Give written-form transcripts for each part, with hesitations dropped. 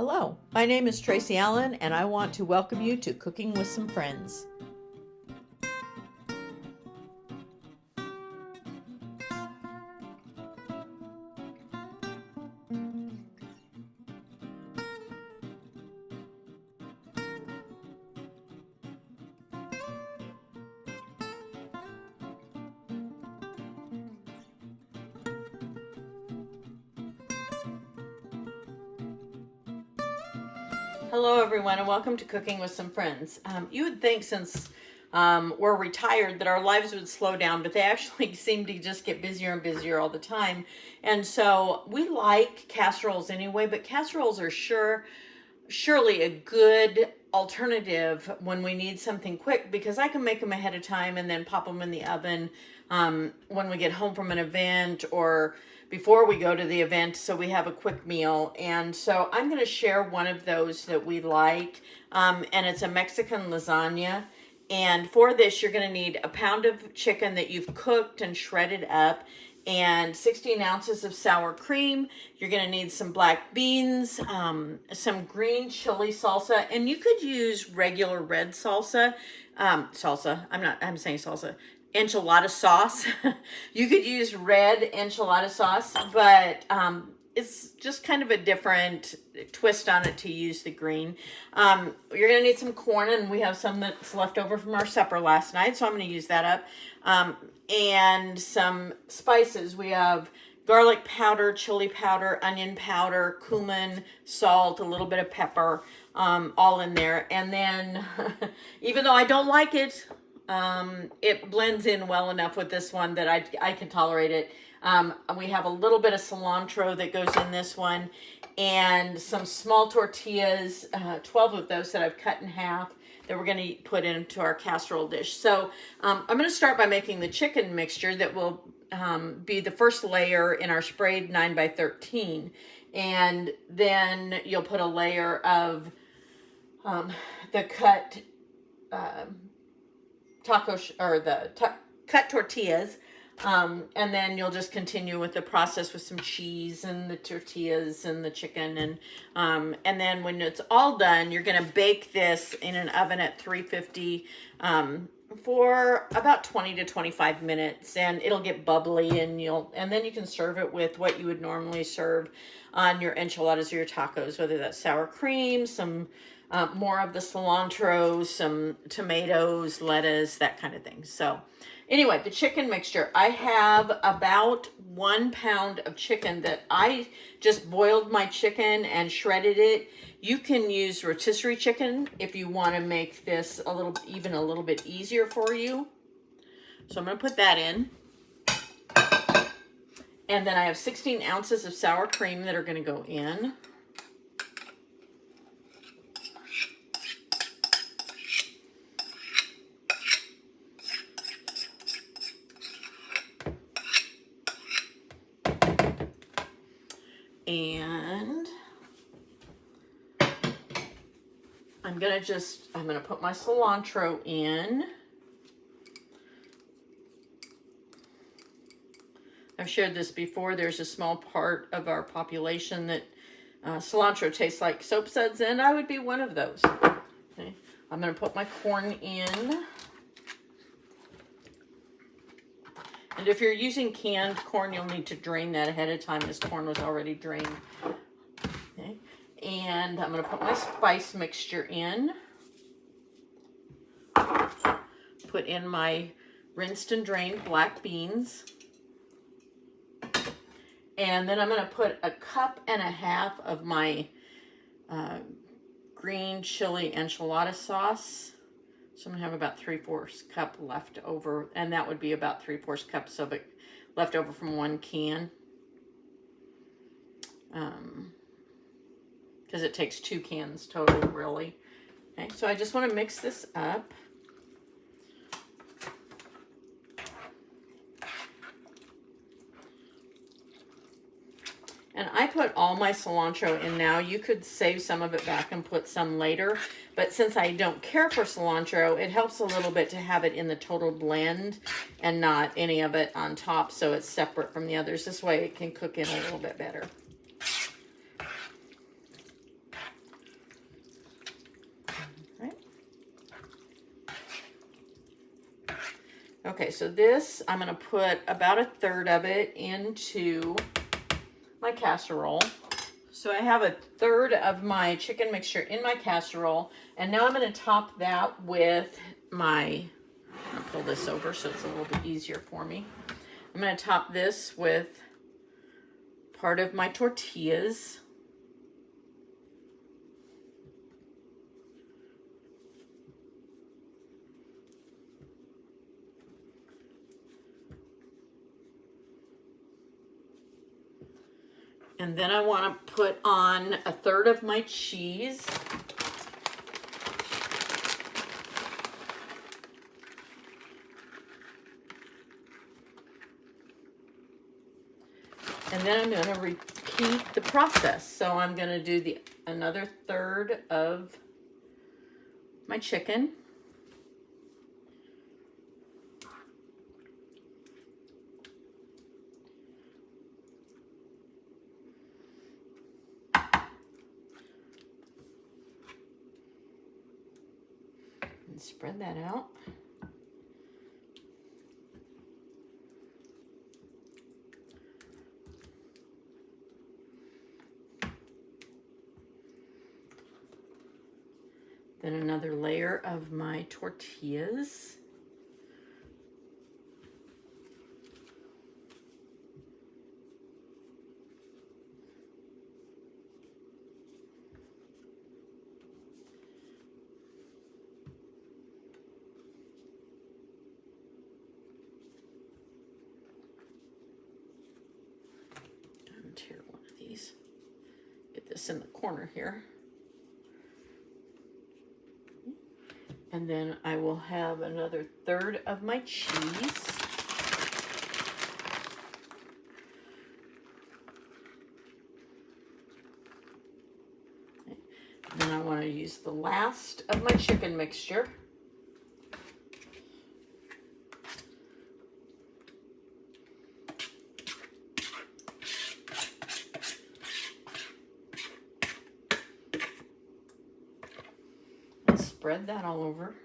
Hello, my name is Tracy Allen, and I want to welcome you to Cooking with Some Friends. Hello everyone, and welcome to Cooking with Some Friends. You would think since we're retired that our lives would slow down, but they actually seem to just get busier and busier all the time. And so we like casseroles anyway, but casseroles are surely a good alternative when we need something quick, because I can make them ahead of time and then pop them in the oven when we get home from an event or before we go to the event, so we have a quick meal. And so I'm going to share one of those that we like, and it's a Mexican lasagna. And for this, you're going to need a pound of chicken that you've cooked and shredded up, and 16 ounces of sour cream. You're going to need some black beans, some green chili salsa, and you could use regular red salsa. I'm saying salsa. Enchilada sauce. You could use red enchilada sauce, but it's just kind of a different twist on it to use the green. You're going to need some corn, and we have some that's left over from our supper last night, so I'm going to use that up. And some spices. We have garlic powder, chili powder, onion powder, cumin, salt, a little bit of pepper, all in there. And then, even though I don't like it, it blends in well enough with this one that I can tolerate it. We have a little bit of cilantro that goes in this one, and some small tortillas, 12 of those that I've cut in half, that we're going to put into our casserole dish. So I'm going to start by making the chicken mixture that will be the first layer in our sprayed 9x13. And then you'll put a layer of the cut cut tortillas, and then you'll just continue with the process with some cheese and the tortillas and the chicken, and then when it's all done, you're going to bake this in an oven at 350 for about 20 to 25 minutes, and it'll get bubbly, and then you can serve it with what you would normally serve on your enchiladas or your tacos, whether that's sour cream, some more of the cilantro, some tomatoes, lettuce, that kind of thing. So anyway, the chicken mixture. I have about 1 pound of chicken that I just boiled my chicken and shredded it. You can use rotisserie chicken if you want to make this a little bit easier for you. So I'm going to put that in. And then I have 16 ounces of sour cream that are going to go in. And I'm going to put my cilantro in. I've shared this before. There's a small part of our population that cilantro tastes like soap suds, and I would be one of those. Okay. I'm going to put my corn in. And if you're using canned corn, you'll need to drain that ahead of time. This corn was already drained. Okay. And I'm going to put my spice mixture in. Put in my rinsed and drained black beans. And then I'm going to put 1.5 cups of my green chili enchilada sauce. So I'm going to have about 3/4 cup left over, and that would be about 3/4 cups of it left over from one can. Because it takes 2 cans total, really. Okay, so I just want to mix this up. And I put all my cilantro in now. You could save some of it back and put some later. But since I don't care for cilantro, it helps a little bit to have it in the total blend and not any of it on top, so it's separate from the others. This way it can cook in a little bit better. Okay, so this, I'm gonna put about 1/3 of it into my casserole. So I have 1/3 of my chicken mixture in my casserole, and now I'm gonna top that with my, I'm gonna pull this over so it's a little bit easier for me. I'm gonna top this with part of my tortillas. And then I want to put on 1/3 of my cheese. And then I'm going to repeat the process. So I'm going to do another 1/3 of my chicken. And spread that out. Then another layer of my tortillas. And tear one of these. Get this in the corner here. And then I will have another 1/3 of my cheese. Okay. And then I want to use the last of my chicken mixture. Spread that all over.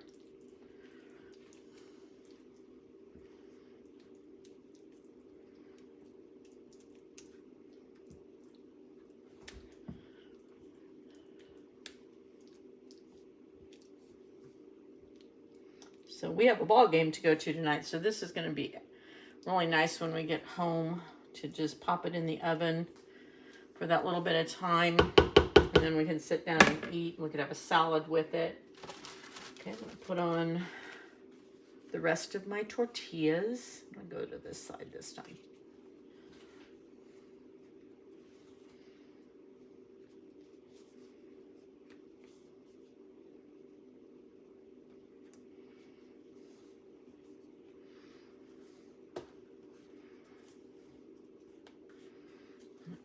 So we have a ball game to go to tonight, so this is going to be really nice when we get home to just pop it in the oven for that little bit of time, and then we can sit down and eat. We could have a salad with it. Okay, I'm going to put on the rest of my tortillas. I'm going to go to this side this time.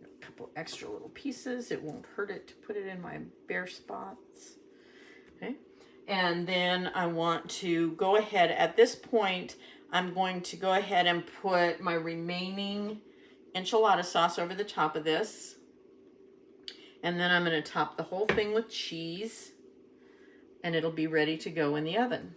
A couple extra little pieces. It won't hurt it to put it in my bare spots. Okay. And then I want to go ahead, at this point, I'm going to go ahead and put my remaining enchilada sauce over the top of this. And then I'm going to top the whole thing with cheese, and it'll be ready to go in the oven.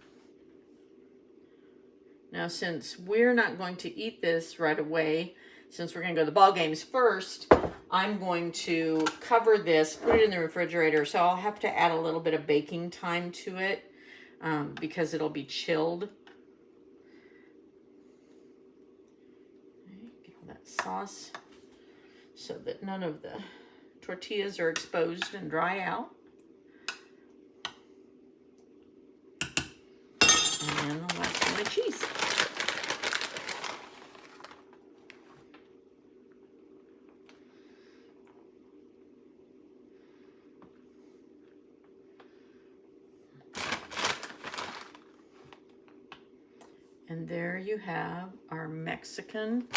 Now, since we're not going to eat this right away, since we're going to go to the ball games first, I'm going to cover this, put it in the refrigerator, so I'll have to add a little bit of baking time to it because it'll be chilled. Okay, get all that sauce so that none of the tortillas are exposed and dry out. And then the last of my cheese. And there you have our Mexican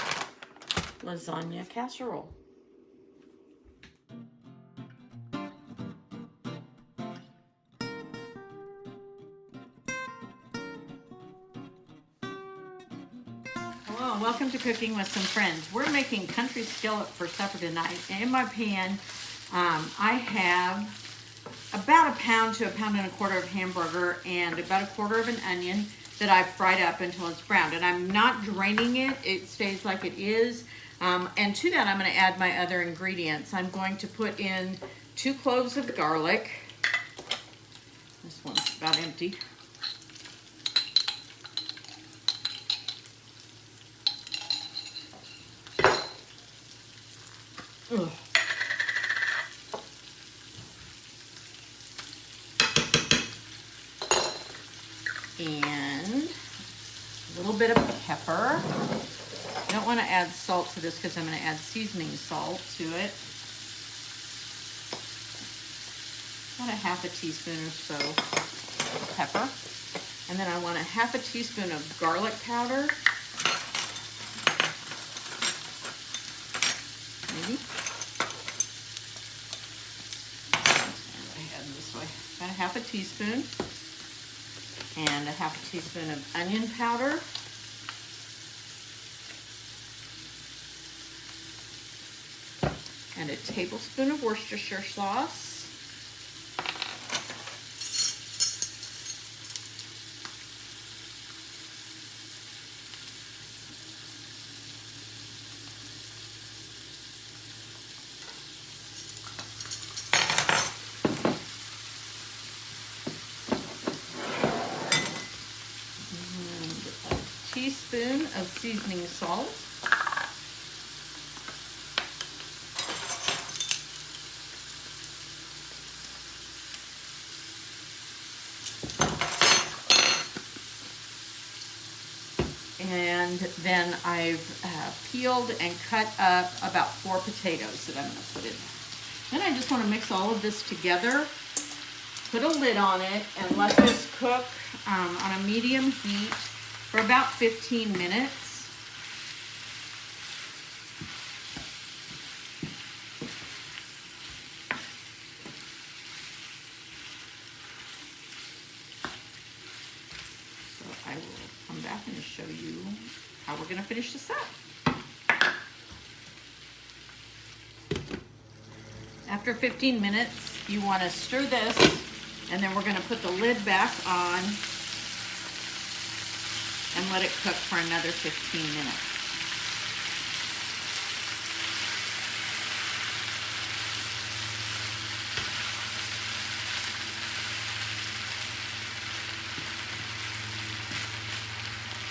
lasagna casserole. Hello, welcome to Cooking with Some Friends. We're making country skillet for supper tonight. In my pan, I have about 1 pound to 1 1/4 pounds of hamburger and about 1/4 of an onion. that I've fried up until it's browned. And I'm not draining it. It stays like it is. And to that, I'm going to add my other ingredients. I'm going to put in 2 cloves of garlic. This one's about empty. Ugh. And a little bit of pepper. I don't want to add salt to this because I'm going to add seasoning salt to it. About a half a teaspoon or so of pepper. And then I want a half a teaspoon of garlic powder. Maybe. This way. About a half a teaspoon. And a half a teaspoon of onion powder. And a tablespoon of Worcestershire sauce. Teaspoon of seasoning salt. And then I've peeled and cut up about 4 potatoes that I'm going to put in there. Then I just want to mix all of this together, put a lid on it, and let this cook on a medium heat for about 15 minutes. So I will come back and show you how we're going to finish this up. After 15 minutes, you want to stir this, and then we're going to put the lid back on and let it cook for another 15 minutes.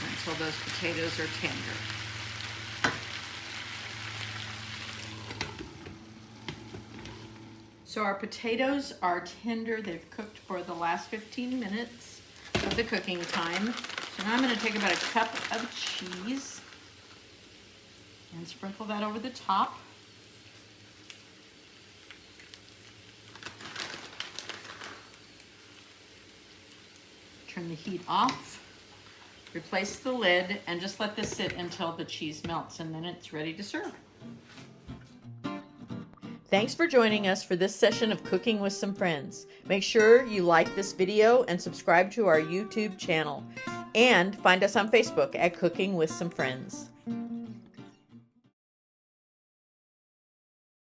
Until those potatoes are tender. So our potatoes are tender. They've cooked for the last 15 minutes of the cooking time. So now I'm going to take about a cup of cheese and sprinkle that over the top. Turn the heat off, replace the lid, and just let this sit until the cheese melts, and then it's ready to serve. Thanks for joining us for this session of Cooking with Some Friends. Make sure you like this video and subscribe to our YouTube channel. And find us on Facebook at Cooking with Some Friends.